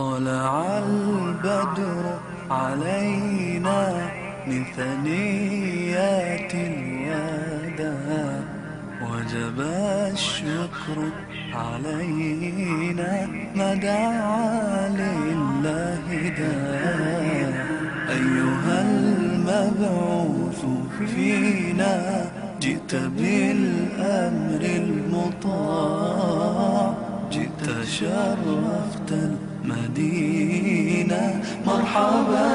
طلع البدر علينا من ثنيات الوداع وجب الشكر علينا ما دعا لله داع أيها المبعوث فينا جئت بالأمر المطاع جئت شرفت المدينة مرحبا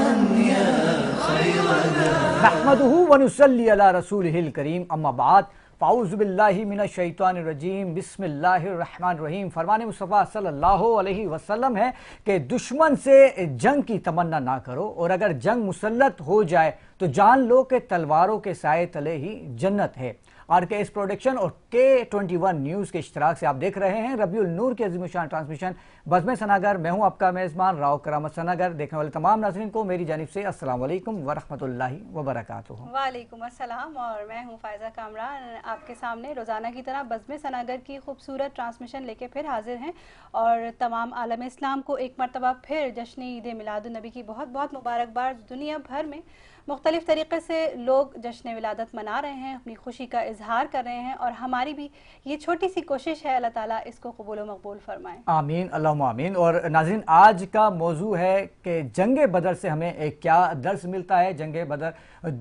يا خير داع نحمده ونصلي على رسوله الكريم اما بعد فاعوذ باللہ من الشیطان الرجیم بسم اللہ الرحمن الرحیم۔ فرمان مصطفیٰ صلی اللہ علیہ وسلم ہے کہ دشمن سے جنگ کی تمنا نہ کرو، اور اگر جنگ مسلط ہو جائے تو جان لو کہ تلواروں کے سائے تلے ہی جنت ہے۔ RKS پروڈکشن اور K21 نیوز کے اشتراک سے آپ دیکھ رہے ہیں ربیع النور کی عظیم الشان ٹرانسمیشن بزم ثناگر۔ میں ہوں آپ کا میزبان راؤ کرامت ثناگر۔ دیکھنے والے تمام ناظرین کو میری جانب سے السلام علیکم ورحمۃ اللہ وبرکاتہ۔ وعلیکم السلام، اور میں ہوں فائزہ کامران، آپ کے سامنے روزانہ کی طرح بزم ثناگر کی خوبصورت ٹرانسمیشن لے کے پھر حاضر ہیں، اور تمام عالم اسلام کو ایک مرتبہ پھر جشن عید میلاد النبی کی بہت بہت مبارکباد۔ دنیا بھر میں مختلف طریقے سے لوگ جشن ولادت منا رہے ہیں، اپنی خوشی کا اظہار کر رہے ہیں، اور ہماری بھی یہ چھوٹی سی کوشش ہے، اللہ تعالیٰ اس کو قبول و مقبول فرمائیں۔ آمین اللہم آمین۔ اور ناظرین، آج کا موضوع ہے کہ جنگ بدر سے ہمیں کیا درس ملتا ہے۔ جنگ بدر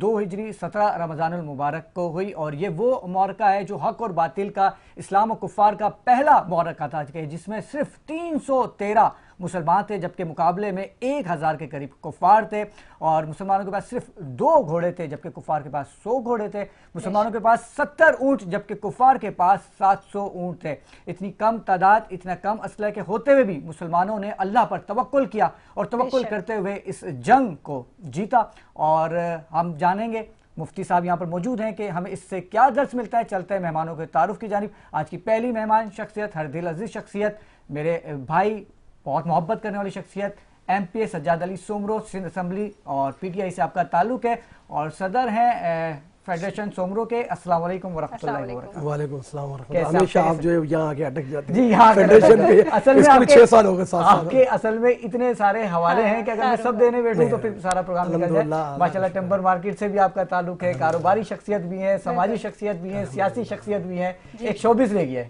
2 ہجری 17 رمضان المبارک کو ہوئی، اور یہ وہ معرکہ ہے جو حق اور باطل کا، اسلام و کفار کا پہلا معرکہ تھا، جس میں صرف 313 مسلمان تھے، جبکہ مقابلے میں 1000 کے قریب کفار تھے، اور مسلمانوں کے پاس صرف 2 گھوڑے تھے جبکہ کفار کے پاس 100 گھوڑے تھے، مسلمانوں کے پاس 70 اونٹ جبکہ کفار کے پاس 700 اونٹ تھے۔ اتنی کم تعداد، اتنا کم اسلحہ کے ہوتے ہوئے بھی مسلمانوں نے اللہ پر توکل کیا، اور توکل کرتے ہوئے اس جنگ کو جیتا۔ اور ہم جانیں گے، مفتی صاحب یہاں پر موجود ہیں، کہ ہمیں اس سے کیا درس ملتا ہے۔ چلتے ہیں مہمانوں کے تعارف کی جانب۔ آج کی پہلی مہمان شخصیت، ہر دل عزیز شخصیت، میرے بھائی، بہت محبت کرنے والی شخصیت، MP سجاد علی سومرو، سندھ اسمبلی اور PTI سے آپ کا تعلق ہے، اور صدر ہیں فیڈریشن سومرو کے۔ السلام علیکم ورحمۃ اللہ وبرکاتہ۔ وعلیکم السلام ورحمۃ اللہ۔ ہمیشہ آپ جو یہاں آ کے اٹک جاتے ہیں جی، یہاں فیڈریشن پہ، اصل اس میں کو بھی 6 سال ہو گئے، 7 سال آپ کے اصل میں اتنے سارے حوالے ہیں کہ اگر میں سب دینے بیٹھوں تو پھر سارا پروگرام نکل جائے۔ ماشاءاللہ ٹمبر مارکیٹ سے بھی آپ کا تعلق ہے، کاروباری شخصیت بھی ہے، سماجی شخصیت بھی ہے، سیاسی شخصیت بھی ہے، ایک شوبز لے گیا ہے۔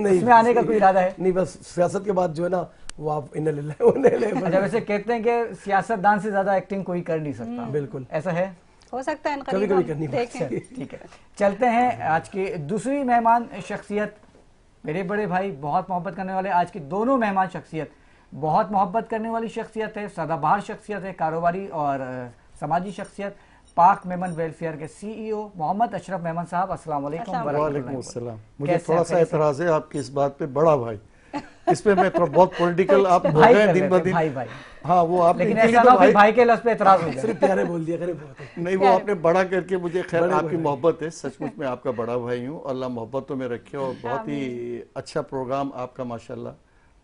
اس میں آنے کا کوئی ارادہ ہے؟ نہیں، بس سیاست کے بعد جو ہے نا وہ آپ اِنَّ لِلَّهِ وَإِنَّا إِلَيْهِ راجعون۔ اچھا، ویسے کہتے ہیں کہ سیاست دان سے زیادہ ایکٹنگ کوئی کر نہیں سکتا، بالکل ایسا ہے؟ ہو سکتا ہے کبھی کبھی کرنی دیکھیں۔ ٹھیک ہے، چلتے ہیں آج کی دوسری مہمان شخصیت، میرے بڑے بھائی، بہت محبت کرنے والے۔ آج کی دونوں مہمان شخصیت بہت محبت کرنے والی شخصیت ہے، سدا بہار شخصیت ہے، کاروباری اور سماجی شخصیت، پاک میمن ویلفیئر کے CEO محمد اشرف میمن صاحب۔ السلام علیکم ورحمۃ اللہ۔ وعلیکم السلام۔ مجھے تھوڑا سا اعتراض ہے آپ کی اس بات پہ، بڑا بھائی، اس پہ میں تھوڑا بہت پولیٹیکل آپ ہو گئے دن بہ دن۔ بھائی، ہاں، وہ آپ لیکن ایسا نہ ہو کہ بھائی کے لفظ پہ اعتراض ہو جائے۔ صرف پیارے بول دیا کرے بہت ہے۔ نہیں، وہ آپ نے بڑا کر کے مجھے، خیر آپ کی محبت ہے، سچ مچ میں آپ کا بڑا بھائی ہوں، اللہ محبتوں میں رکھے، اور بہت ہی اچھا پروگرام آپ کا ماشاءاللہ،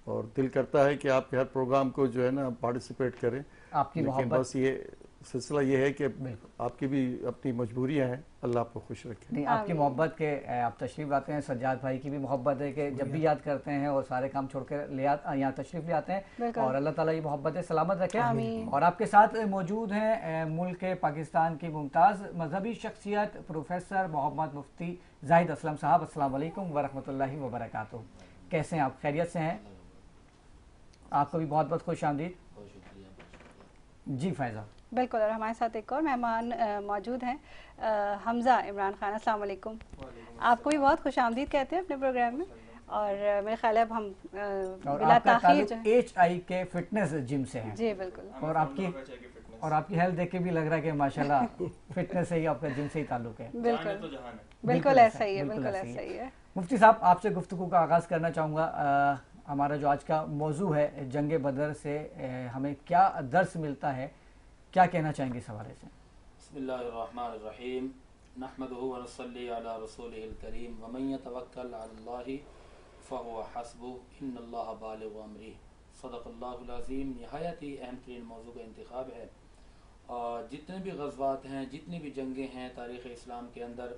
اور دل کرتا ہے کہ آپ کے ہر پروگرام کو جو ہے نا پارٹیسپیٹ کریں۔ آپ کی لیکن محبت، بس یہ سلسلہ یہ ہے کہ آپ کی بھی اپنی مجبوریاں ہیں، اللہ آپ کو خوش رکھے۔ نہیں، آپ کی محبت کے آپ تشریف لاتے ہیں، سجاد بھائی کی بھی محبت ہے کہ جب بھی یاد کرتے ہیں اور سارے کام چھوڑ کے یہاں تشریف لے آتے ہیں، اور اللہ تعالیٰ یہ محبت سلامت رکھے۔ اور آپ کے ساتھ موجود ہیں ملک پاکستان کی ممتاز مذہبی شخصیت پروفیسر محمد مفتی زاہد اسلم صاحب۔ السلام علیکم ورحمۃ اللہ وبرکاتہ۔ کیسے ہیں آپ؟ خیریت سے ہیں؟ آپ کو بھی بہت بہت خوش آمدید۔ جی فائزہ۔ بالکل، اور ہمارے ساتھ ایک اور مہمان موجود ہیں، حمزہ عمران خان۔ السلام علیکم۔ آپ کو بھی بہت خوش آمدید کہتے ہیں اپنے پروگرام میں، اور میرے خیال ہے اب ہم بلا تاخیر HI کے فٹنس جم سے ہیں۔ جی بالکل، اور آپ کی ہیلتھ دیکھ کے بھی لگ رہا ہے کہ ماشاءاللہ فٹنس سے ہی، آپ کا جم سے ہی تعلق ہے۔ بالکل ایسا ہی ہے، بالکل ایسا ہی ہے۔ مفتی صاحب، آپ سے گفتگو کا آغاز کرنا چاہوں گا۔ ہمارا جو آج کا موضوع ہے جنگ بدر سے ہمیں کیا درس ملتا ہے، کیا کہنا چاہیں گے اس حوالے سے؟ بسم اللہ الرحمن الرحیم، نحمدہ ونصلی علی رسولہ الکریم، ومن یتوکل علی اللہ فہو حسبہ، ان اللہ بالغ امرہ، صدق اللہ العظیم۔ نہایت ہی اہم ترین موضوع کا انتخاب ہے، اور جتنے بھی غزوات ہیں، جتنی بھی جنگیں ہیں تاریخ اسلام کے اندر،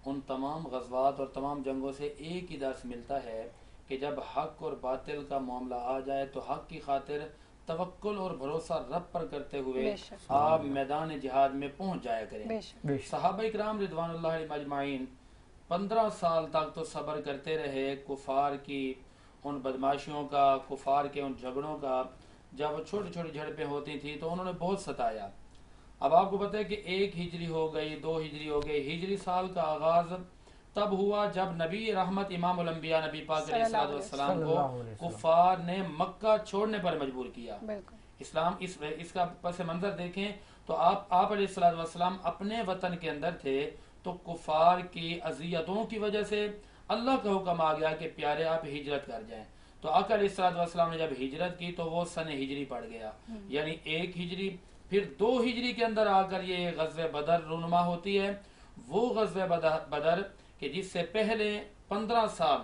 ان تمام غزوات اور تمام جنگوں سے ایک ہی درس ملتا ہے کہ جب حق اور باطل کا معاملہ آ جائے تو حق کی خاطر तवक्कुल और भरोसा रब पर करते हुए बेशक। आप मैदान जिहाद में पहुंच जाया करें। बेशक। सहाबा इकराम रिदवानुल्लाह अलैहिम अजमाइन 15 साल तक तो सब्र करते रहे कुफार की उन बदमाशियों का, कुफार के उन झगड़ों का। जब छोटी छोटी झड़पें होती थी तो उन्होंने बहुत सताया। अब आपको पता है कि 1 हिजरी हो गई, 2 हिजरी हो गई। हिजरी साल का आगाज तब हुआ जब नबी रहमत इमामुल अंबिया नबी पाक अलैहिस्सलाम को कुफार ने मक्का छोड़ने पर मजबूर किया। इस्लाम इसका पस मंजर देखें तो आप अलैहिस्सलाम अपने वतन के अंदर थे तो कुफार की अजियतों की वजह से अल्लाह का हुक्म आ गया कि प्यारे आप हिजरत कर जाएं। तो आका अलैहिस्सलाम ने जब हिजरत की तो वो सन हिजरी पड़ गया, यानी 1 हिजरी। फिर 2 हिजरी के अंदर आकर ये गज़वे बदर रूनुमा होती है। वो गज़वे बदर कि जिससे पहले 15 साल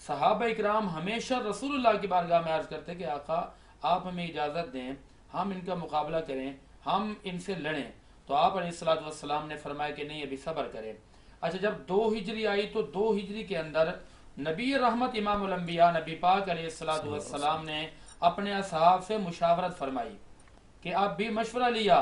सहाबा इकराम हमेशा रसूलुल्लाह की बारगाह में अर्ज करते कि आका आप हमें इजाज़त दें, हम इनका मुकाबला करें, हम इनसे लड़ें। तो आप अलैहिस्सलाम ने फरमाया कि नहीं, अभी सब्र करें। अच्छा, जब 2 हिजरी आई तो 2 हिजरी के अंदर नबी रहमत इमामुल अंबिया नबी पाक अलैहिस्सलाम ने अपने असहाब से मुशावरत फरमाई कि आप भी मशवरा लिया।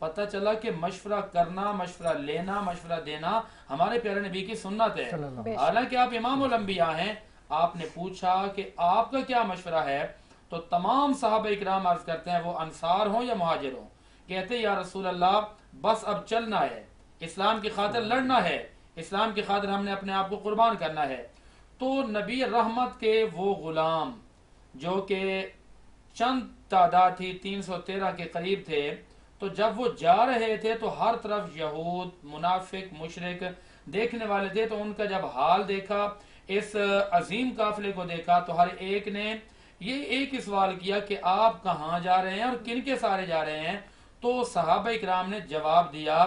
पता चला कि मशवरा करना, मशवरा लेना, मशवरा देना हमारे प्यारे नबी की सुन्नत है। हालांकि आप इमामुल अंबिया हैं। आपने पूछा कि आपका क्या मशवरा है, तो तमाम सहाबा इकराम अर्ज करते हैं, वो अंसार हो या मुहाजिर हो, कहते या रसूल अल्लाह बस अब चलना है, इस्लाम की खातिर लड़ना है, इस्लाम की खातिर हमने अपने आप को कुर्बान करना है। तो नबी रहमत के वो गुलाम जो कि चंद तादाद थी, 313 के करीब थे, तो जब वो जा रहे थे तो हर तरफ यहूद, मुनाफिक, मुशरिक देखने वाले थे। तो उनका जब हाल देखा, इस अजीम काफिले को देखा, तो हर एक ने ये एक ही सवाल किया कि आप कहाँ जा रहे हैं और किन के सारे जा रहे हैं। तो सहाबा इकराम ने जवाब दिया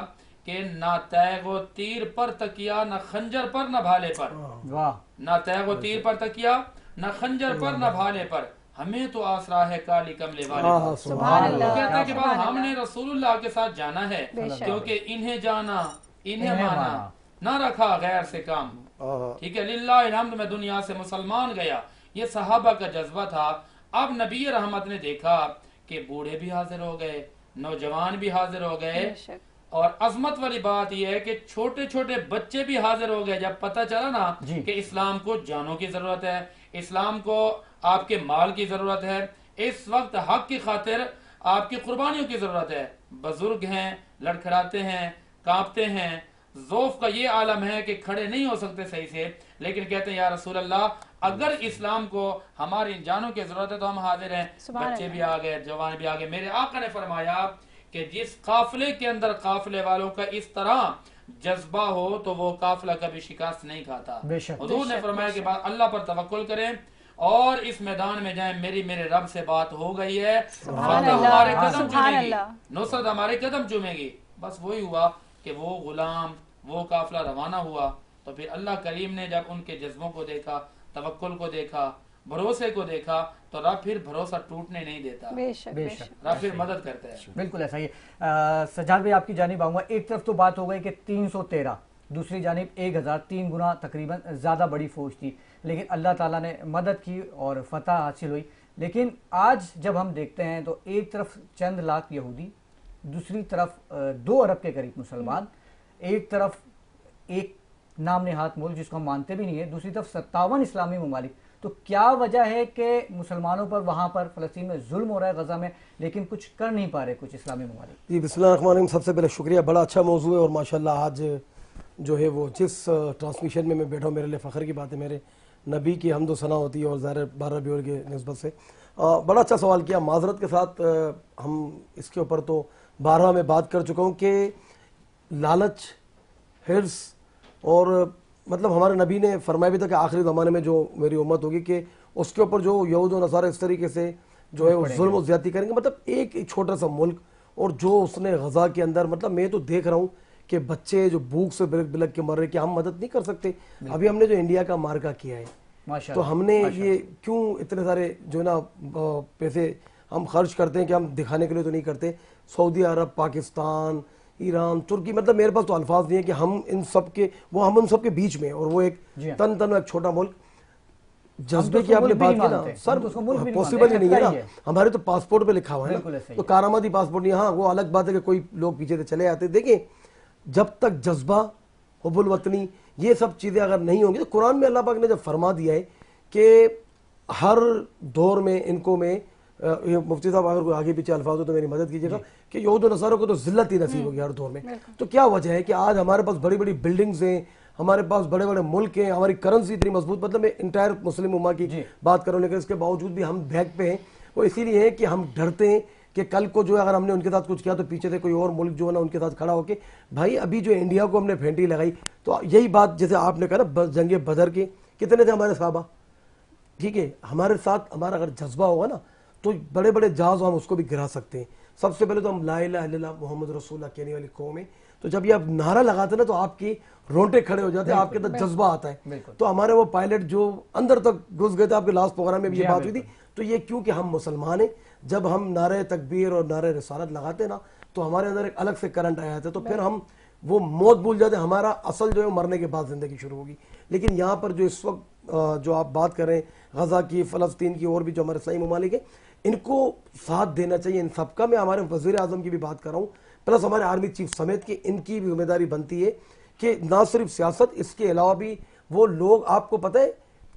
कि ना तैगो तीर पर तकिया, न खंजर पर, न भाले पर। ना तैगो तीर पर तकिया, न खंजर पर, न भाले पर, हमें तो आसरा है काली कमले वाले। कहता है कि बात हमने रसूलुल्लाह के साथ जाना है, क्योंकि इन्हें जाना, इन्हें माना, ना रखा गैर से काम। ठीक है, लिल्लाहिल हम्द, मैं दुनिया से मुसलमान गया, ये सहाबा का जज्बा था। अब नबी रहमत ने देखा कि बूढ़े भी हाजिर हो गए, नौजवान भी हाजिर हो गए, और अजमत वाली बात यह है कि छोटे छोटे बच्चे भी हाजिर हो गए। जब पता चला ना कि इस्लाम को जानों की जरूरत है, इस्लाम को आपके माल की जरूरत है, इस वक्त हक की खातिर आपकी कुर्बानियों की जरूरत है। बुजुर्ग हैं, लड़खड़ाते हैं, कांपते हैं, ज़ौफ का ये आलम है कि खड़े नहीं हो सकते सही से, लेकिन कहते हैं या रसूल अल्लाह अगर इस्लाम को हमारी जानों की जरूरत है तो हम हाजिर हैं। बच्चे भी आ गए, जवान भी आ गए। मेरे आका ने फरमाया कि जिस काफिले के अंदर काफिले वालों का इस तरह जज्बा हो तो वो काफिला कभी शिकस्त नहीं खाता। हुजूर ने फरमाया कि अल्लाह पर तवक्कुल करें और इस मैदान में जाएं। मेरे रब से बात हो गई है, हमारे कदम चूमेगी, नुसरत हमारे कदम चूमेगी। बस वही हुआ कि वो गुलाम, वो काफिला रवाना हुआ। तो फिर अल्लाह करीम ने जब उनके जज्बों को देखा, तवक्कुल को देखा, भरोसे को देखा, तो रब फिर भरोसा टूटने नहीं देता। बेशक रब फिर मदद करता है। बिल्कुल ऐसा ही है। सज्जाद भाई आपकी जानिब आऊंगा। एक तरफ तो बात हो गई कि 313, दूसरी जानिब 1003 गुना तकरीबन ज़्यादा बड़ी फौज थी, लेकिन अल्लाह ताला ने मदद की और फतह हासिल हुई। लेकिन आज जब हम देखते हैं तो एक तरफ चंद लाख यहूदी, दूसरी तरफ 2 अरब के करीब मुसलमान, एक तरफ एक नाम नेहात मुल्क जिसको हम मानते भी नहीं है, दूसरी तरफ 57 इस्लामी ममालिक। तो क्या वजह है कि मुसलमानों पर वहाँ पर फ़लस्तीन में जुल्म हो रहा है, गज़ा में, लेकिन कुछ कर नहीं पा रहे कुछ इस्लामी ममालिक? जी बिस्मिल्लाहिर्रहमानिर्रहीम, सबसे पहले शुक्रिया, बड़ा अच्छा मौजू है और माशाल्लाह आज जो है वो जिस ट्रांसमिशन में मैं बैठा हूँ मेरे लिए फ़ख्र की बात है। मेरे नबी की हम्द व सना होती है और ज़ाहिर 12 रबीउल के निस्बत से बड़ा अच्छा सवाल किया। माजरत के साथ हम इसके ऊपर तो 12 में बात कर चुका हूँ कि लालच, हिर्स और मतलब हमारे नबी ने फरमाया भी था कि आखिरी ज़माने में जो मेरी उम्मत होगी कि उसके ऊपर जो यहूद और नसारा इस तरीके से जो है उस जुल्म और ज़्यादती करेंगे। मतलब एक छोटा सा मुल्क और जो उसने गज़ा के अंदर, मतलब मैं तो देख रहा हूँ कि बच्चे जो भूख से बिलक बिलक के मर रहे, कि हम मदद नहीं कर सकते। अभी हमने जो इंडिया का मार्का किया है तो हमने ये क्यों इतने सारे जो ना पैसे हम खर्च करते हैं कि हम दिखाने के लिए तो नहीं करते। सऊदी अरब, पाकिस्तान, ईरान, तुर्की, मतलब मेरे पास तो अल्फाज नहीं है कि हम इन सब के, वो हम उन सब के बीच में, और वो एक तन एक छोटा मुल्क। जज्बे की आपने बात की ना सर, पॉसिबल ही नहीं है ना, हमारे तो पासपोर्ट पे लिखा हुआ है ना, तो कारामती पासपोर्ट नहीं। हाँ वो अलग बात है कि कोई लोग पीछे से चले आते। देखिए जब तक जज्बा, हुब्बुल वतनी, ये सब चीज़ें अगर नहीं होंगी, तो कुरान में अल्लाह पाक ने जब फरमा दिया है कि हर दौर में इनको में, मुफ्ती साहब अगर कोई आगे पीछे अल्फाज हो तो मेरी मदद कीजिएगा, कि यहूद और नसारों को तो जिल्लत ही नसीब होगी हर दौर में। तो क्या वजह है कि आज हमारे पास बड़ी बड़ी बिल्डिंग्स हैं, हमारे पास बड़े बड़े मुल्क हैं, हमारी करेंसी इतनी मजबूत, मतलब मैं इंटायर मुस्लिम उम्मा की बात कर रहा हूँ, लेकिन इसके बावजूद भी हम बैक पे हैं। वो इसीलिए है कि हम डरते हैं कि कल को जो है अगर हमने उनके साथ कुछ किया तो पीछे से कोई और मुल्क जो है ना उनके साथ खड़ा होके, भाई अभी जो इंडिया को हमने फेंटी लगाई, तो यही बात जैसे आपने कहा ना, जंगे बदर के कितने थे हमारे सहाबा, ठीक है, हमारे साथ हमारा अगर जज्बा होगा ना तो बड़े बड़े जहाज हम उसको भी गिरा सकते हैं। सबसे पहले तो हम ला इलाहा इल्लल्लाह मुहम्मद रसूलुल्लाह कहने वाली कौम है, तो जब ये आप नारा लगाते ना तो आपकी रोंगटे खड़े हो जाते हैं, आपके अंदर जज्बा आता है। तो हमारे वो पायलट जो अंदर तक घुस गए थे, आपके लास्ट प्रोग्राम में भी ये बात हुई थी, तो ये क्योंकि हम मुसलमान हैं, जब हम नारे तकबीर और नारे रिसालत लगाते ना तो हमारे अंदर एक अलग से करंट आया था, तो फिर हम वो मौत भूल जाते, हमारा असल जो है मरने के बाद जिंदगी शुरू होगी। लेकिन यहाँ पर जो इस वक्त जो आप बात कर रहे हैं गजा की, फ़लस्तीन की, और भी जो हमारे इस्लामी ममालिक है, इनको साथ देना चाहिए इन सबका। मैं हमारे वज़ीर आज़म की भी बात कर रहा हूँ, प्लस हमारे आर्मी चीफ समेत की इनकी भी जिम्मेदारी बनती है कि ना सिर्फ सियासत, इसके अलावा भी वो लोग, आपको पता है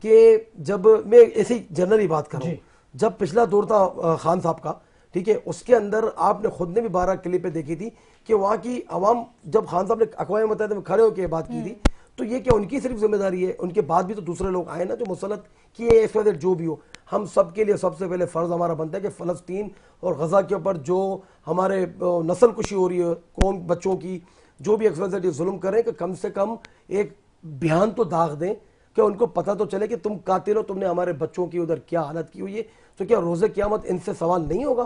कि जब मैं ऐसी जनरली बात कर रहा हूँ, जब पिछला दौर था खान साहब का, ठीक है, उसके अंदर आपने खुद ने भी 12 क्लिपें देखी थी कि वहाँ की अवाम, जब खान साहब ने अक़वाम मुत्तहिदा में खड़े होकर बात की थी, तो ये क्या उनकी सिर्फ जिम्मेदारी है, उनके बाद भी तो दूसरे लोग आए ना जो मुसलत किए, जो भी हो, हम सब के लिए सबसे पहले फ़र्ज़ हमारा बनता है कि फ़लस्तीन और गज़ा के ऊपर जो हमारे नस्ल कुशी हो रही है, कौम बच्चों की, जो भी एक्सवाइज़ेड जुल्म करें, कि कम से कम एक बयान तो दाग दें कि उनको पता तो चले कि तुम कातिल हो, तुमने हमारे बच्चों की उधर क्या हालत की हुई है। तो क्या रोज़े क़यामत इनसे सवाल नहीं होगा?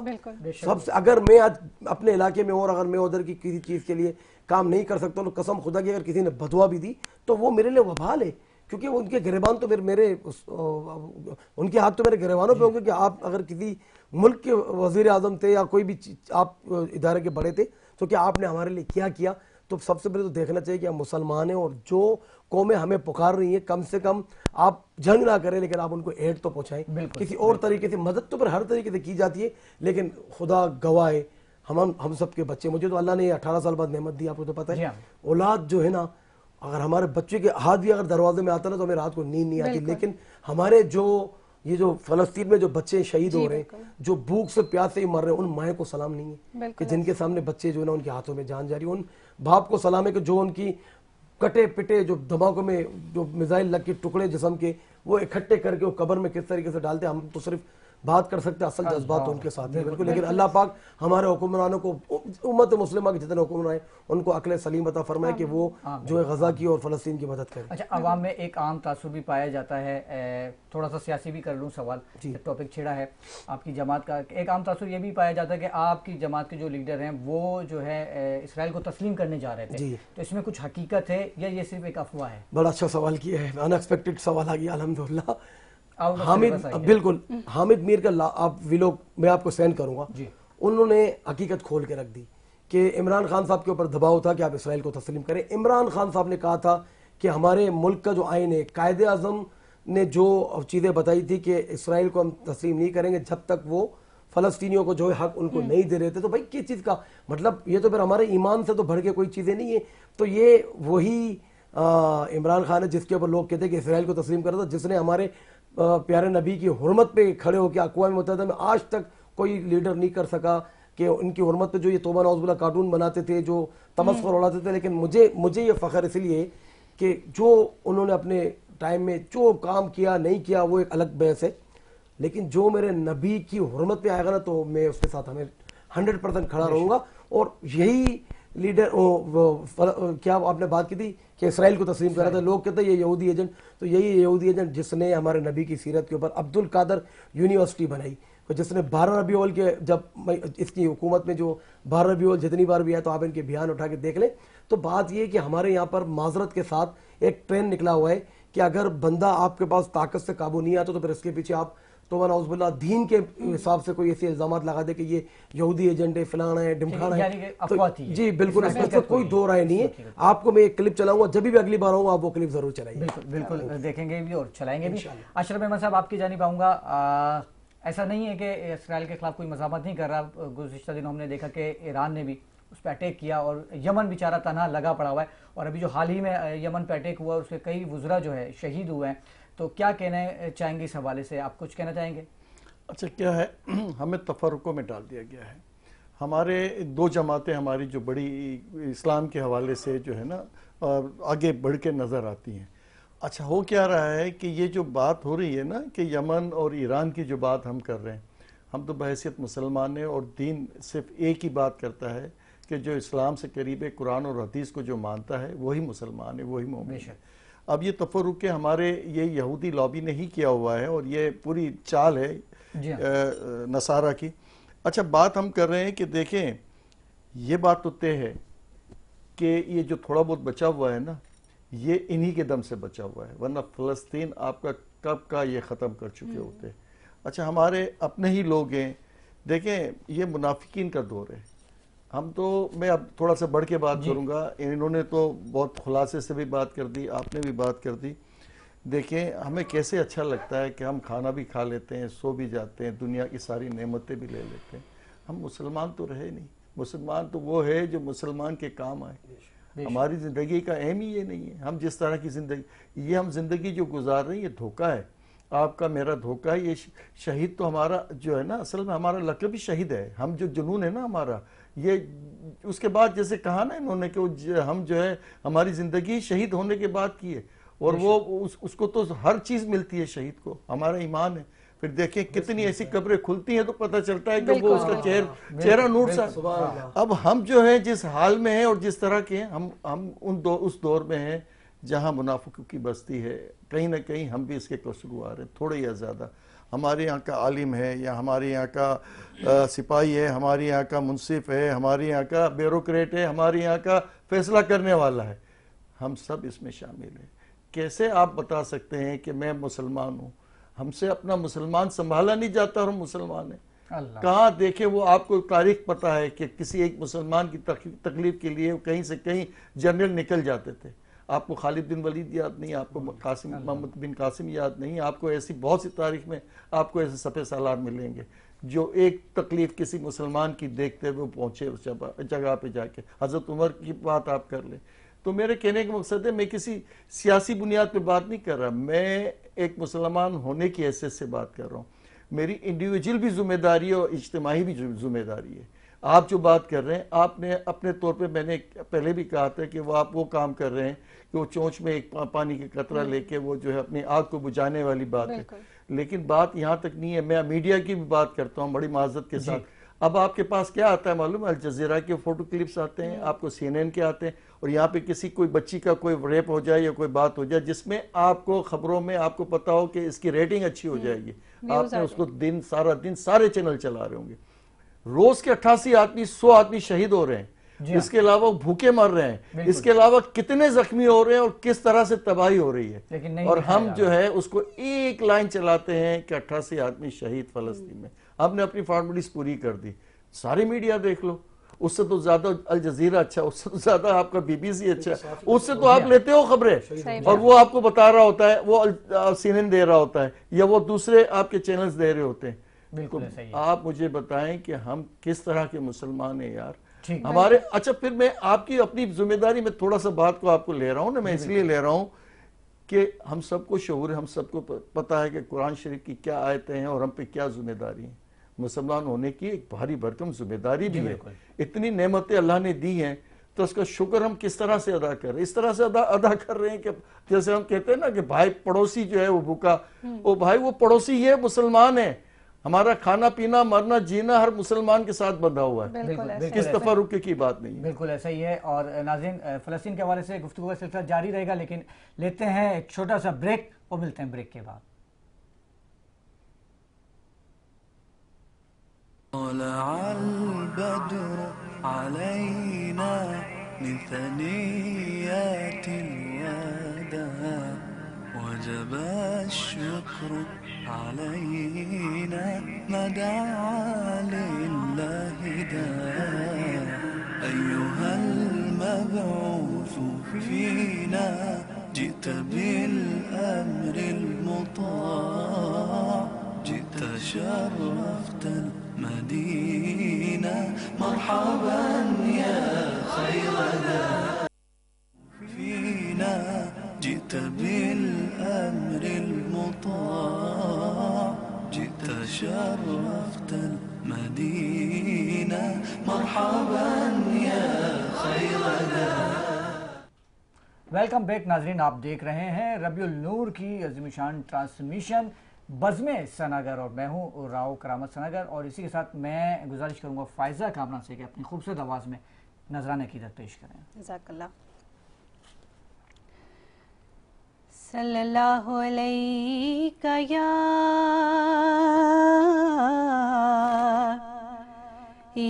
सबसे, अगर मैं आज अपने इलाके में और अगर मैं उधर की किसी चीज़ के लिए काम नहीं कर सकता, तो कसम खुदा की अगर किसी ने बदुआ भी दी तो वो मेरे लिए वबाल है, क्योंकि उनके गिरबान तो मेरे उनके हाथ तो मेरे गिरबानों पे होंगे। कि आप अगर किसी मुल्क के वज़ीर आज़म थे या कोई भी आप इदारे के बड़े थे, तो क्या आपने हमारे लिए क्या किया? तो सबसे पहले तो देखना चाहिए कि हम मुसलमान हैं, और जो कौमें हमें पुकार रही हैं, कम से कम आप जंग ना करें, लेकिन आप उनको एड तो पहुँचाएँ किसी और तरीके से। मदद तो पर हर तरीके से की जाती है, लेकिन खुदा गवाह है, हम सब के बच्चे, मुझे तो अल्लाह ने 18 साल बाद नेमत दी, आपको तो पता है। औलाद जो है ना, अगर हमारे बच्चे के हाथ भी अगर दरवाजे में आता ना तो हमें रात को नींद नहीं आती। लेकिन हमारे ये जो फ़लस्तीन में जो बच्चे शहीद हो रहे हैं, जो भूख से प्यास से ही मर रहे हैं, उन माए को सलाम नहीं है कि जिनके सामने बच्चे जो है ना उनके हाथों में जान जा रही है। उन बाप को सलाम है कि जो उनकी कटे पिटे जो दिमागों में जो मिसाइल लग के टुकड़े जिस्म के वो इकट्ठे करके वो कब्र में किस तरीके से डालते हैं। हम तो सिर्फ बात कर सकते हैं, असल जज्बात तो उनके साथ है बिल्कुल। लेकिन अल्लाह पाक हमारे हुक्मरानों को, उम्मत मुस्लिमा के जितने हुक्मरान हैं, उनको अक्ल सलीम अता फरमाए कि वो जो है गजा की और फ़लस्तीन की मदद करें। अच्छा, अवाम में एक आम तासुर भी पाया जाता है, थोड़ा सा सियासी भी कर लूँ सवाल, टॉपिक छेड़ा है आपकी जमात का। एक आम तासुर ये भी पाया जाता है कि आपकी जमात के जो लीडर हैं वो जो है इसराइल को तस्लीम करने जा रहे थे, तो इसमें कुछ हकीकत है या ये सिर्फ एक अफवाह है? बड़ा अच्छा सवाल किया है, अनएक्सपेक्टेड सवाल आ गया अल्हम्दुलिल्लाह। हामिद, बिल्कुल हामिद मीर का आप व्लॉग मैं आपको सेंड करूंगा, उन्होंने हकीकत खोल के रख दी कि इमरान खान साहब के ऊपर दबाव था कि आप इसराइल को तस्लीम करें। इमरान खान साहब ने कहा था कि हमारे मुल्क का जो आइन है, कायदे आज़म ने जो चीज़ें बताई थी कि इसराइल को हम तस्लीम नहीं करेंगे जब तक वो फ़लस्तीनियों को जो है हक उनको नहीं दे रहे थे। तो भाई किस चीज़ का मतलब, ये तो फिर हमारे ईमान से तो बढ़ के कोई चीज़ें नहीं है। तो ये वही इमरान खान है जिसके ऊपर लोग कहते हैं कि इसराइल को तस्लीम करा था, जिसने हमारे प्यारे नबी की हुर्मत पे खड़े होकर अक़वाम मुत्तहिदा में आज तक कोई लीडर नहीं कर सका कि उनकी हुर्मत पे जो ये तौबा नौज़ बिल्लाह कार्टून बनाते थे, जो तमस्खुर उड़ाते थे। लेकिन मुझे ये फ़ख्र इसलिए कि जो उन्होंने अपने टाइम में जो काम किया नहीं किया वो एक अलग बहस है, लेकिन जो मेरे नबी की हुर्मत पे आएगा ना तो मैं उसके साथ हमें 100% खड़ा रहूँगा। और यही लीडर क्या आपने बात की थी कि इसराइल को तस्लीम करा था, लोग कहते हैं ये यहूदी एजेंट, तो यही यहूदी एजेंट जिसने हमारे नबी की सीरत के ऊपर अब्दुल कादर यूनिवर्सिटी बनाई, जिसने 12 रबी अव्वल के, जब इसकी हुकूमत में जो 12 रबी अव्वल जितनी बार भी आया तो आप इनके बयान उठा के देख लें। तो बात ये कि हमारे यहाँ पर माजरत के साथ एक ट्रेंड निकला हुआ है कि अगर बंदा आपके पास ताकत से काबू नहीं आता तो फिर इसके पीछे आप تو وہ نعوذ باللہ دین کے حساب سے کوئی ایسے الزامات لگا دے کہ یہ یہودی ایجنٹ ہے، فلانا ہے، ڈمکانا یعنی کہ ہے، افواہ تھی جی بالکل اس میں کوئی دو رائے نہیں ہے. آپ کو میں ایک کلپ چلاؤں گا، جب بھی اگلی بار آؤں گا آپ وہ کلپ ضرور چلائیے. بالکل دیکھیں گے بھی اور چلائیں گے بھی. اشرف احمد صاحب آپ کی جانب آؤں گا. ایسا نہیں ہے کہ اسرائیل کے خلاف کوئی مزاحمت نہیں کر رہا. گزشتہ دنوں ہم نے دیکھا کہ ایران نے بھی اس پہ اٹیک کیا اور یمن بیچارہ تنہا لگا پڑا ہوا ہے، اور ابھی جو حال ہی میں یمن پہ اٹیک ہوا اس کے کئی وزراء جو ہے شہید ہوئے ہیں. تو کیا کہنا چاہیں گے اس حوالے سے؟ آپ کچھ کہنا چاہیں گے؟ اچھا کیا ہے، ہمیں تفرقوں میں ڈال دیا گیا ہے. ہمارے دو جماعتیں ہماری جو بڑی اسلام کے حوالے سے جو ہے نا آگے بڑھ کے نظر آتی ہیں. اچھا ہو کیا رہا ہے کہ یہ جو بات ہو رہی ہے نا کہ یمن اور ایران کی جو بات ہم کر رہے ہیں، ہم تو بحیثیت مسلمان ہیں اور دین صرف ایک ہی بات کرتا ہے کہ جو اسلام سے قریب ہے، قرآن اور حدیث کو جو مانتا ہے وہی مسلمان ہے، وہی مومن ہے. اب یہ تفرق کے ہمارے یہ یہودی لابی نے ہی کیا ہوا ہے اور یہ پوری چال ہے نصارہ کی. اچھا بات ہم کر رہے ہیں کہ دیکھیں یہ بات تو طے ہے کہ یہ جو تھوڑا بہت بچا ہوا ہے نا یہ انہی کے دم سے بچا ہوا ہے، ورنہ فلسطین آپ کا کب کا یہ ختم کر چکے ہوتے. اچھا ہمارے اپنے ہی لوگ ہیں، دیکھیں یہ منافقین کا دور ہے. ہم تو میں اب تھوڑا سا بڑھ کے بات کروں گا، انہوں نے تو بہت خلاصے سے بھی بات کر دی، آپ نے بھی بات کر دی. دیکھیں ہمیں کیسے اچھا لگتا ہے کہ ہم کھانا بھی کھا لیتے ہیں، سو بھی جاتے ہیں، دنیا کی ساری نعمتیں بھی لے لیتے ہیں. ہم مسلمان تو رہے نہیں. مسلمان تو وہ ہے جو مسلمان کے کام آئے. ہماری زندگی کا اہم ہی یہ نہیں ہے. ہم جس طرح کی زندگی یہ ہم زندگی جو گزار رہے ہیں یہ دھوکہ ہے، آپ کا میرا دھوکہ ہے. یہ شہید تو ہمارا جو ہے نا اصل میں ہمارا لقب ہی شہید ہے. ہم جو جنون ہے نا ہمارا، یہ اس کے بعد جیسے کہا نا انہوں نے کہ ہم جو ہے ہماری زندگی شہید ہونے کے بعد کی ہے، اور وہ اس کو تو ہر چیز ملتی ہے شہید کو. ہمارا ایمان ہے. پھر دیکھیں کتنی ایسی قبریں کھلتی ہیں تو پتہ چلتا ہے کہ وہ اس کا چہرہ نور سا. اب ہم جو ہے جس حال میں ہیں اور جس طرح کے ہیں، ہم اس دور میں ہیں جہاں منافقوں کی بستی ہے. کہیں نہ کہیں ہم بھی اس کے قصوروار ہیں، تھوڑے یا زیادہ. ہمارے یہاں کا عالم ہے یا ہمارے یہاں کا سپاہی ہے، ہمارے یہاں کا منصف ہے، ہمارے یہاں کا بیوروکریٹ ہے، ہمارے یہاں کا فیصلہ کرنے والا ہے، ہم سب اس میں شامل ہیں. کیسے آپ بتا سکتے ہیں کہ میں مسلمان ہوں؟ ہم سے اپنا مسلمان سنبھالا نہیں جاتا اور ہم مسلمان ہیں. کہاں دیکھیں وہ آپ کو تاریخ پتہ ہے کہ کسی ایک مسلمان کی تکلیف کے لیے کہیں سے کہیں جنرل نکل جاتے تھے. آپ کو خالد بن ولید یاد نہیں، آپ کو محمد بن قاسم یاد نہیں، آپ کو ایسی بہت سی تاریخ میں آپ کو ایسے سپہ سالار ملیں گے جو ایک تکلیف کسی مسلمان کی دیکھتے ہوئے پہنچے اس جگہ پہ جا کے. حضرت عمر کی بات آپ کر لیں. تو میرے کہنے کا مقصد ہے میں کسی سیاسی بنیاد پہ بات نہیں کر رہا، میں ایک مسلمان ہونے کی حیثیت سے بات کر رہا ہوں. میری انڈیویجول بھی ذمہ داری ہے اور اجتماعی بھی ذمہ داری ہے. آپ جو بات کر رہے ہیں آپ نے اپنے طور پہ، میں نے پہلے بھی کہا تھا کہ وہ آپ وہ کام کر رہے ہیں کہ وہ چونچ میں ایک پانی کا قطرہ لے کے وہ جو ہے اپنی آگ کو بجھانے والی بات ہے. لیکن بات یہاں تک نہیں ہے. میں میڈیا کی بھی بات کرتا ہوں بڑی معذرت کے ساتھ. اب آپ کے پاس کیا آتا ہے معلوم ہے؟ الجزیرہ کے فوٹو کلپس آتے ہیں، آپ کو سی این این کے آتے ہیں، اور یہاں پہ کسی کوئی بچی کا کوئی ریپ ہو جائے یا کوئی بات ہو جائے جس میں آپ کو خبروں میں آپ کو پتا ہو کہ اس کی ریٹنگ اچھی ہو جائے گی، آپ نے اس کو سارا دن سارے چینل چلا رہے ہوں گے. روز کے 88 آدمی 100 آدمی شہید ہو رہے ہیں، اس کے علاوہ بھوکے مر رہے ہیں، اس کے علاوہ کتنے زخمی ہو رہے ہیں اور کس طرح سے تباہی ہو رہی ہے. اور ہم جو ہے اس کو ایک لائن چلاتے ہیں کہ 88 آدمی شہید فلسطین میں. ہم نے اپنی فارمیلٹیز پوری کر دی. ساری میڈیا دیکھ لو، اس سے تو زیادہ الجزیرہ اچھا، اس سے تو زیادہ آپ کا بی بی سی اچھا، اس سے تو آپ لیتے ہو خبریں اور وہ آپ کو بتا رہا ہوتا ہے، وہ سی این این دے رہا ہوتا ہے یا وہ دوسرے آپ کے چینلز دے رہے ہوتے ہیں. آپ مجھے بتائیں کہ ہم کس طرح کے مسلمان ہیں یار ہمارے. اچھا پھر میں آپ کی اپنی ذمہ داری میں تھوڑا سا بات کو آپ کو لے رہا ہوں نا، میں اس لیے لے رہا ہوں کہ ہم سب کو شعور ہے، ہم سب کو پتا ہے کہ قرآن شریف کی کیا آیتیں ہیں اور ہم پہ کیا ذمہ داری ہیں. مسلمان ہونے کی ایک بھاری بھرکم ذمہ داری بھی ہے. اتنی نعمتیں اللہ نے دی ہیں تو اس کا شکر ہم کس طرح سے ادا کر رہے ہیں؟ اس طرح سے ادا کر رہے ہیں کہ جیسے ہم کہتے ہیں نا کہ بھائی پڑوسی جو ہے وہ بھوکا، وہ بھائی وہ پڑوسی یہ مسلمان ہے. ہمارا کھانا پینا مرنا جینا ہر مسلمان کے ساتھ بندھا ہوا ہے، کس تفرق کی بات نہیں ہے. بالکل ایسا ہی ہے. اور ناظرین فلسطین کے حوالے سے گفتگو کا سلسلہ جاری رہے گا، لیکن لیتے ہیں ایک چھوٹا سا بریک اور ملتے ہیں بریک کے بعد. طلع البدر علينا من ثنيات الوداع وجب الشكر علينا ما دعا لله داع أيها المبعوث فينا جئت بالأمر المطاع جئت شرفت المدينة مرحبا يا خير داع فينا جئت بالأمر المطاع جئت شرفت المدينة مرحبا يا خير داع. वेलकम बैक नाजरीन, आप देख रहे हैं रबीउल नूर की अज़ीमुशान ट्रांसमिशन बज़्म सनागर और मैं हूँ राव करामत सनागर. और इसी के साथ मैं गुजारिश करूँगा फ़ायज़ा कामरान से कि अपनी खूबसूरत आवाज़ में नजराना अक़ीदत पेश करें. जज़ाकल्लाह. सल्लल्लाहु अलैका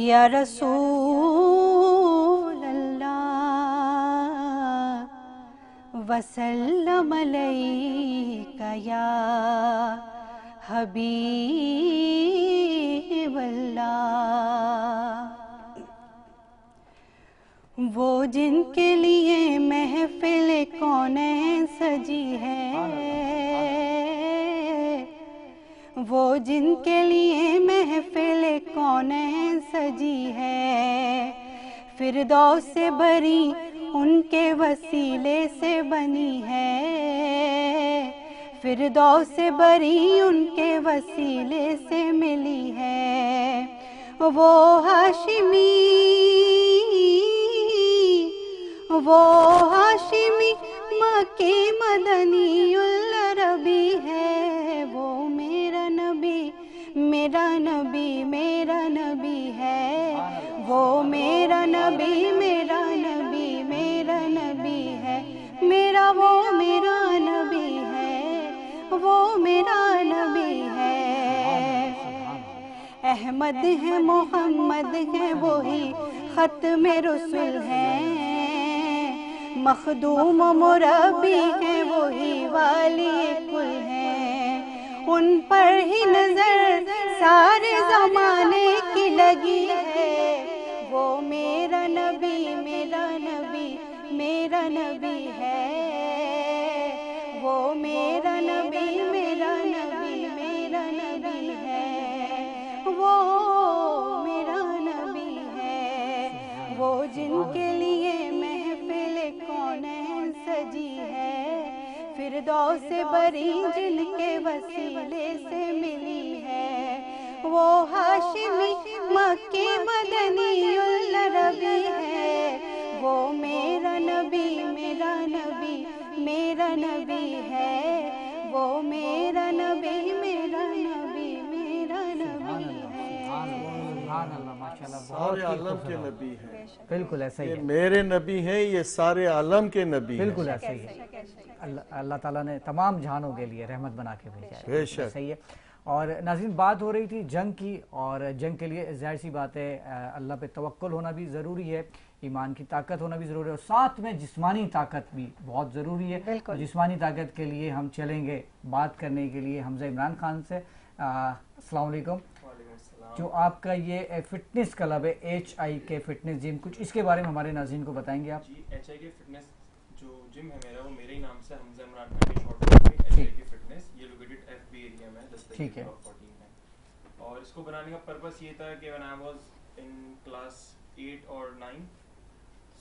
या रसूल अल्लाह वसल्लम अलैका या हबीब अल्लाह. वो जिनके लिए महफिल कौनैन सजी है, वो जिनके लिए महफिल कौनैन सजी है, फिरदौस से भरी उनके वसीले से बनी है, फिरदौस से भरी उनके वसीले से मिली है. वो हाशिमी मक्की मदनीउल अरबी है. वो मेरा नबी मेरा नबी मेरा नबी है. वो मेरा नबी मेरा नबी मेरा नबी है. मेरा वो मेरा नबी है, वो मेरा नबी है. अहमद है मोहम्मद है वही खत्म रसूल है, मखदूम मुरब्बी है वही वाली कुल है. उन पर ही नजर सारे जमाने की लगी है. वो मेरा नबी मेरा नबी मेरा नबी है. वो मेरा नबी मेरा नबी मेरा नबी है. वो मेरा नबी है. वो जिनके लिए महफिल कौनैन सजी है, फिरदौस से भरी जिनके वसीले से मिली है. वो हाशिमी मक्की मदनीउल अरबी है. वो मेरा नबी मेरा नबी मेरा नबी है. वो मेरा नबी मेरा नबी मेरा नबी है. सुभान अल्लाह, माशाअल्लाह, बहुत सारे ही आलम के खूबसूरत. नबी हैं. बिल्कुल ऐसा ही ये है, मेरे नबी हैं, ये सारे आलम के नबी हैं. बिल्कुल ऐसा ही है. अल्लाह ताला ने तमाम जहानों के लिए रहमत बना के भेजा है. बेशक. सही है. और नाज़रीन, बात हो रही थी जंग की, और जंग के लिए ज़ाहिर सी बात है अल्लाह पे तवक्कुल होना भी ज़रूरी है, ईमान की ताकत होना भी ज़रूरी है, और साथ में जिस्मानी ताकत भी बहुत ज़रूरी है. बिल्कुल. जिस्मानी ताकत के लिए हम चलेंगे बात करने के लिए हमज़ा इमरान खान से. अस्सलाम वालेकुम. जो आपका ये फिटनेस क्लब है HIK फिटनेस जिम, कुछ इसके बारे में हमारे नाज़रीन को बताएंगे आप? जी, HIK फिटनेस जो जिम है मेरा, वो मेरे ही नाम से हमज़ा इमरान खान की शॉर्ट फॉर्म में HIK फिटनेस. ये लोकेटेड FB एरिया में 10 ठीक है. 14 में. और इसको बनाने का पर्पस ये था कि when I was in class 8 और 9,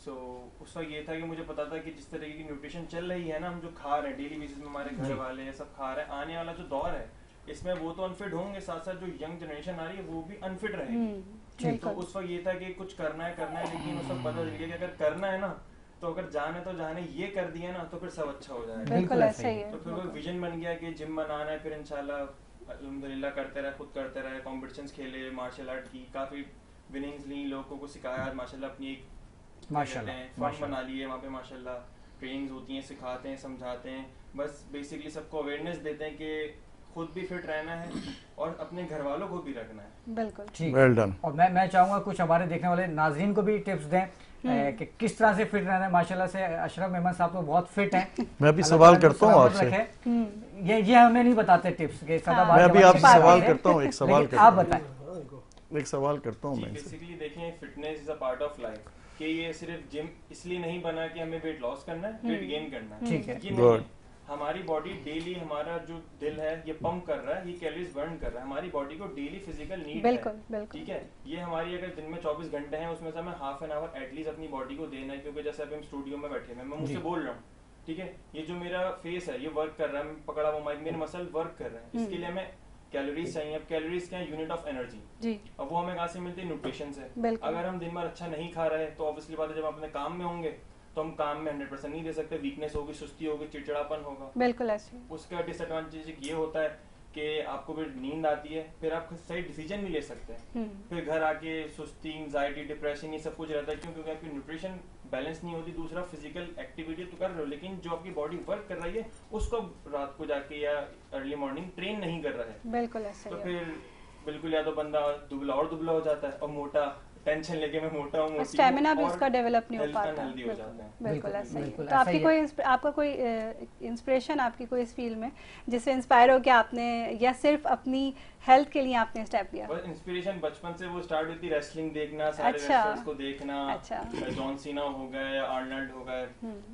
सो उस वक्त ये था कि मुझे पता था कि जिस तरीके की न्यूट्रिशन चल रही है ना, हम जो खा रहे हैं डेली बेसिस में, हमारे घर वाले सब खा रहे हैं, आने वाला जो दौर है इसमें वो तो अनफिट होंगे, साथ साथ जो यंग जनरेशन आ रही है वो भी अनफिट रहेगी. तो उस वक्त ये था कि कुछ करना है, लेकिन उस वक्त पता चल गया कि अगर करना है ना, तो अगर जाने तो जाने, ये कर दिया ना तो फिर सब अच्छा हो जाएगा. बिल्कुल ऐसा ही है. तो फिर वो विजन बन गया कि जिम बनाना है, फिर इंशाल्लाह अल्हम्दुलिल्लाह करते रहे, खुद करते रहे, कॉम्पिटिशन्स खेले, मार्शल आर्ट की काफ़ी विनिंग्स ली, लोगों को सिखाया. माशाल्लाह अपनी एक फन बना लिए वहाँ पे, माशाल्लाह ट्रेनिंग्स होती हैं, सिखाते हैं, समझाते हैं. बस बेसिकली सबको अवेयरनेस देते हैं कि खुद भी फिट रहना है और अपने घर वालों को भी रखना है। बिल्कुल ठीक। Well done. और मैं चाहूँगा कुछ हमारे देखने वाले नाजरीन को भी टिप्स दें कि किस तरह से फिट रहना है। माशाल्लाह से अशरफ मेमन साहब तो बहुत फिट हैं। मैं भी सवाल करता हूँ आपसे। ये हमें नहीं बताते टिप्स के सदाबहार मैं भी जवाब आपसे नहीं सवाल देते। करता हूँ, एक सवाल लेकिन करता आप हूँ। बताएं। एक सवाल करता हूँ मैं इनसे। बेसिकली देखें, fitness is a part of life, कि ये सिर्फ जिम इसलिए नहीं बना कि हमें वेट लॉस करना है, वेट गेन करना है, ठीक है। ये नहीं है। हमारी बॉडी डेली, हमारा जो दिल है ये पंप कर रहा है, ये कैलोरीज बर्न कर रहा है, हमारी बॉडी को डेली फिजिकल नीड है। बिल्कुल बिल्कुल ठीक है, ये हमारी अगर दिन में 24 घंटे हैं उसमें से हमें हाफ एन आवर एटलीस्ट अपनी बॉडी को देना है, क्योंकि जैसे अभी हम स्टूडियो में बैठे हैं, मैं मुझसे बोल रहा हूँ, ठीक है, ये जो मेरा फेस है ये वर्क कर रहा है, मैं पकड़ा हुआ माइक, मेरे मसल वर्क कर रहे हैं, इसके लिए हमें कैलोरीज चाहिए। अब कैलोरीज क्या है? यूनिट ऑफ एनर्जी जी। अब वो हमें कहाँ से मिलती है? न्यूट्रिशन से। बिल्कुल। अगर हम दिन भर अच्छा नहीं खा रहे तो ऑब्वियसली बात है, जब हम अपने काम में होंगे तो हम काम में 100% नहीं दे सकते, वीकनेस होगी, सुस्ती होगी, चिड़चिड़ापन होगा। बिल्कुल ऐसे। उसका डिसएडवांटेज ये होता है कि आपको फिर नींद आती है, फिर आप सही डिसीजन नहीं ले सकते हैं, फिर घर आके सुस्ती, एंजाइटी, डिप्रेशन, ये सब कुछ रहता है। क्यों? क्योंकि आपकी न्यूट्रिशन बैलेंस नहीं होती। दूसरा, फिजिकल एक्टिविटी तो कर रहे हो, लेकिन जो आपकी बॉडी वर्क कर रही है उसको रात को जाके या अर्ली मॉर्निंग ट्रेन नहीं कर रहा है। बिल्कुल ऐसे तो ही है। फिर बिल्कुल या तो बंदा दुबला और दुबला हो जाता है, और मोटा टेंशन लेके मैं मोटा हूँ, मोटी स्टेमिना भी और उसका डेवलप नहीं हो health पाता। unhealthy हो बिल्कुल जाता है। बिल्कुल ऐसा ही है। बिल्कुल तो ऐसा आपकी ही कोई आपका कोई इंस्पिरेशन आपकी कोई इस फील्ड में जिससे इंस्पायर हो कि आपने, या सिर्फ अपनी हेल्थ के लिए आपने स्टेप लिया? बस इंस्पिरेशन बचपन से वो स्टार्ट हुई थी, रेसलिंग देखना, सारे अच्छा। रेसलर्स को देखना, अच्छा। जॉन सीना हो गए, आर्नल्ड हो गए,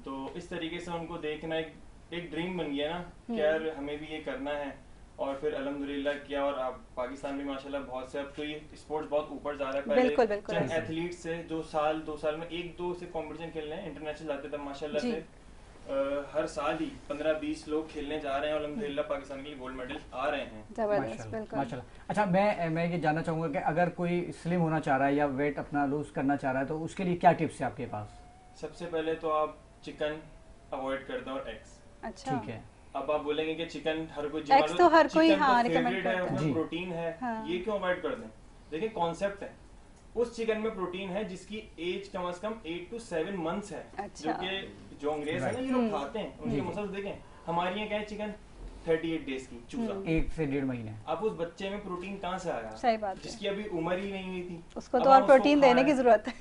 तो इस तरीके से उनको देखना एक ड्रीम बन गया ना कि यार हमें भी ये करना है। और फिर अल्हम्दुलिल्लाह किया, और अब पाकिस्तान में माशाल्लाह बहुत से, अब तो ये स्पोर्ट्स बहुत ऊपर जा रहा है। पहले बिल्कुल, बिल्कुल। चंद एथलीट से जो साल 2 साल में 1-2 से कंपटीशन खेलने इंटरनेशनल जाते थे, माशाल्लाह जी। से हर साल ही 15-20 लोग खेलने जा रहे हैं, और अल्हम्दुलिल्लाह पाकिस्तान के लिए गोल्ड मेडल आ रहे हैं। जबरदस्त। माशाल्लाह, बिल्कुल। माशाल्लाह। अच्छा, मैं ये जानना चाहूँगा कि अगर कोई स्लिम होना चाह रहा है या वेट अपना लूज करना चाह रहा है तो उसके लिए क्या टिप्स है आपके पास? सबसे पहले तो आप चिकन अवॉइड कर दो और एग्स। अच्छा। ठीक है। अब आप बोलेंगे कि चिकन हर कोई Eggs तो हर कोई, हाँ, recommend फेवरेट है, करता है। जी। उसमें प्रोटीन है, हाँ। ये क्यों अवॉइड कर दें? देखिए कॉन्सेप्ट है, उस चिकन में प्रोटीन है जिसकी एज कम से कम 8 to 7 मंथ्स है। अच्छा। जो कि जो अंग्रेज है ना, ये लोग खाते हैं, उनके मसल्स देखें। हमारे यहाँ क्या है, चिकन 38 डेज की चूजा। 1 से 1.5 महीने। अब उस बच्चे में प्रोटीन कहाँ से आया? सही बात है। जिसकी अभी उम्र ही नहीं हुई थी, उसको अब तो हम और उसको प्रोटीन खा देने रहे की हैं। जरूरत है।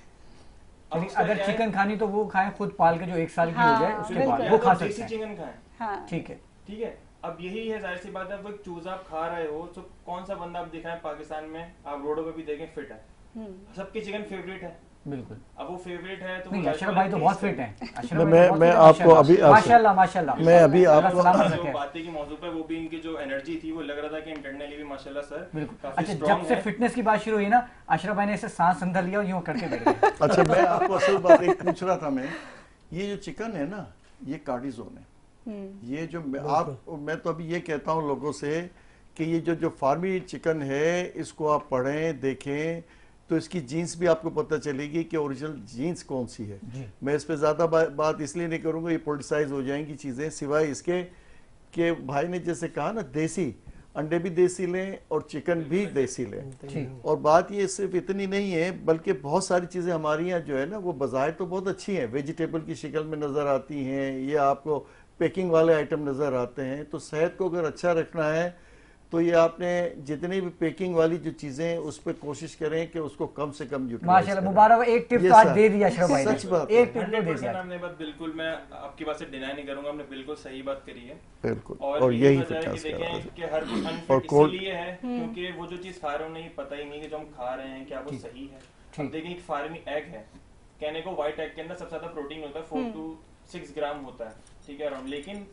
अब लेकिन उसका अगर क्या है? चिकन खानी तो वो खाएं खुद पाल के, जो 1 साल की हो जाए हाँ, उसके बिल्कुल। बाद या वो तो खा देसी सकते हैं। चिकन खाएं। हाँ। ठीक है। ठीक है, अब यही है, जाहिर सी बात है, वो एक चूजा आप खा रहे हो, तो कौन सा बंदा आप दिखाएं पाकिस्तान में, आप रोडों पे भी देखें फिट है, सबके चिकन फेवरेट है। बिल्कुल। अब वो फेवरेट है तो नहीं, वो अशरफ भाई तो बहुत फिट हैं। अशरफ भाई मैं तो बहुत मैं fit हैं, आपको अभी माशाल्लाह माशाल्लाह। मैं अभी अल्लाह आपको सलामत जो रखे। बातें की मौजूद पे, वो भी इनकी जो एनर्जी थी, वो लग रहा था कि इंटरनली भी माशाल्लाह सर बिल्कुल। काफी अच्छा, स्ट्रांग जब से है। फिटनेस की बात शुरू हुई ना, अशरफ भाई ने ऐसे सांस अंदर लिया और यूं करके बैठ गए। अच्छा, मैं आपको असल बात एक पूछ रहा था, ये जो चिकन है ना, ये कार्टिजोन है। ये जो मैं तो अभी ये कहता हूँ लोगों से कि ये जो फार्मी चिकन है, इसको आप पढ़ें, देखें, तो इसकी जीन्स भी आपको पता चलेगी कि ओरिजिनल जीन्स कौन सी है। मैं इस पे ज़्यादा बात इसलिए नहीं करूँगा, ये पोलिटिसाइज हो जाएंगी चीज़ें, सिवाय इसके कि भाई ने जैसे कहा ना, देसी अंडे भी देसी लें और चिकन भी देसी लें। और बात ये सिर्फ इतनी नहीं है, बल्कि बहुत सारी चीज़ें हमारी यहाँ जो है ना, वो बाज़ाहिर तो बहुत अच्छी हैं, वेजिटेबल की शक्ल में नज़र आती हैं, ये आपको पैकिंग वाले आइटम नज़र आते हैं। तो सेहत को अगर अच्छा रखना है तो ये आपने जितनी भी पैकिंग वाली जो चीजें, उस पर कोशिश करें कि उसको कम से कम यूटिलाइज माशाल्लाह, मुबारक। एक टिप तो आज दे दिया अशरफ भाई ने। सच बात एक टिप तो दे 100% दिया। आपने बात बिल्कुल, मैं आपकी बात से डिनाई नहीं करूंगा, आपने बिल्कुल सही बात करी है। बिल्कुल। और और यही वजह है कि फिटनेस का देखें राज है। कि हर कोई और अनफिट कोल्ड- इसलिए है क्योंकि वो जो चीज खा रहे हो, नहीं पता ही नहीं कि जो हम खा रहे हैं क्या वो सही है। अब देखें, एक फार्मी एग है, कहने को व्हाइट एग के अंदर सबसे ज्यादा प्रोटीन होता है, 4 to 6 ग्राम होता है, ठीक है अराउंड। लेकिन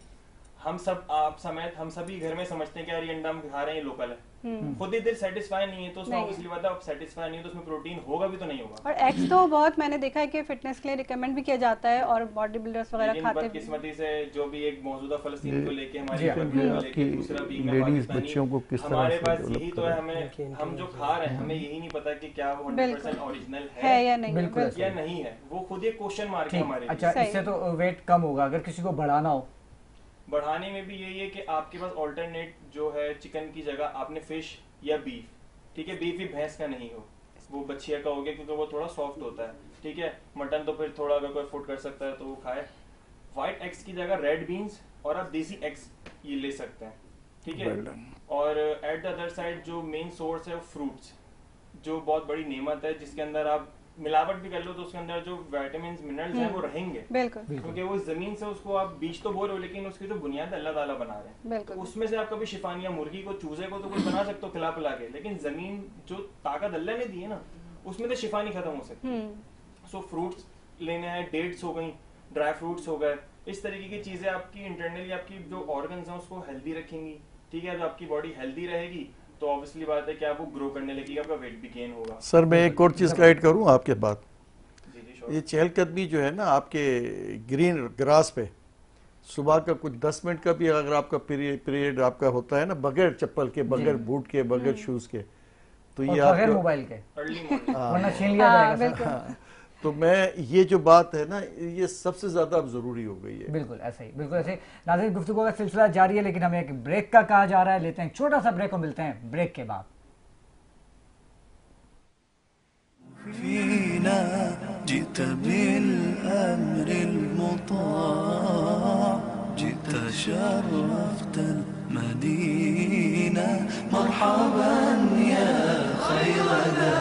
हम सब, आप समेत हम सभी घर में समझते हैं कि यार ये अंडा हम खा रहे हैं, ये लोकल है, खुद ही दिल सेटिस्फाई नहीं है, तो उसमें ऑब्वियसली बात है, आप सेटिस्फाई नहीं है तो उसमें प्रोटीन होगा भी तो नहीं होगा। और एग्स तो बहुत मैंने देखा है कि फिटनेस के लिए रिकमेंड भी किया जाता है, और बॉडी बिल्डर्स वगैरह लेकिन खाते भी। बदकिस्मती से जो भी एक मौजूदा फलस्तीन को लेके, हमारी जी, कंट्री को लेके, आपकी दूसरा भी लेडीज बच्चियों को किस तरह हमारे से पास डेवलप यही तो है, हमें हम जो खा रहे हैं हमें यही नहीं पता कि क्या वो 100% ओरिजिनल है या नहीं। बिल्कुल या नहीं है, वो खुद एक क्वेश्चन मार्क है ठीक। हमारे अच्छा, लिए। इससे तो वेट कम होगा। अगर किसी को बढ़ाना हो, बढ़ाने में भी यही है कि आपके पास ऑल्टरनेट जो है, चिकन की जगह आपने फिश या बीफ, ठीक है, बीफ भी भैंस का नहीं हो, वो बछिया का हो गया क्योंकि वो थोड़ा सॉफ्ट होता है, ठीक है। मटन तो फिर थोड़ा अगर कोई अफोर्ड कर सकता है तो वो खाए। व्हाइट एग्स की जगह रेड बीन्स और आप देसी एग्स ये ले सकते हैं, ٹھیک ہے. اور ایٹ دا ادر سائڈ جو مین سورس ہے وہ فروٹس, جو بہت بڑی نعمت ہے, جس کے اندر آپ ملاوٹ بھی کر لو تو اس کے اندر جو وائٹامنز منرلز ہیں وہ رہیں گے, بالکل, کیونکہ وہ زمین سے اس کو آپ بیج تو بول رہے ہو لیکن اس کی جو بنیاد اللہ تعالیٰ بنا رہے ہیں, تو اس میں سے آپ کبھی شفانیہ مرغی کو, چوزے کو تو کچھ بنا سکتے ہو کھلا پلا کے, لیکن زمین جو طاقت اللہ نے دی ہے نا اس میں تو شفا نہیں ختم ہو سکتی. سو فروٹس لینے ہیں, ڈیٹس ہو گئیں, ڈرائی فروٹس ہو گئے, اس طریقے کی چیزیں آپ کی انٹرنلی آپ کی جو آرگنز ہیں اس کو ہیلدی رکھیں گی. ٹھیک ہے, جو آپ کی باڈی ہیلدی رہے گی تو obviously بات ہے کہ آپ کو گرو کرنے لگے گا, آپ کا ویٹ بھی گین ہوگا. سر میں ایک اور چیز کا ایڈ کروں آپ کے بات, یہ چہل قدمی جو ہے نا آپ کے گرین گراس پہ صبح کا کچھ 10 منٹ کا بھی اگر آپ کا پیریڈ آپ کا ہوتا ہے نا بغیر چپل کے, بغیر بوٹ کے, بغیر شوز کے, تو یہ آپ بغیر موبائل کے ورنہ چھین لیا جائے گا. تو میں یہ جو بات ہے نا یہ سب سے زیادہ اب ضروری ہو گئی ہے. بالکل ایسا ہی, بالکل ایسے. ناظرین گفتگو کا سلسلہ جاری ہے لیکن ہمیں ایک بریک کا کہا جا رہا ہے, لیتے ہیں چھوٹا سا بریک, کو ملتے ہیں بریک کے بعد. فينا جئت بالأمر المطاع جئت شرفت المدينة مرحبا يا خير ذا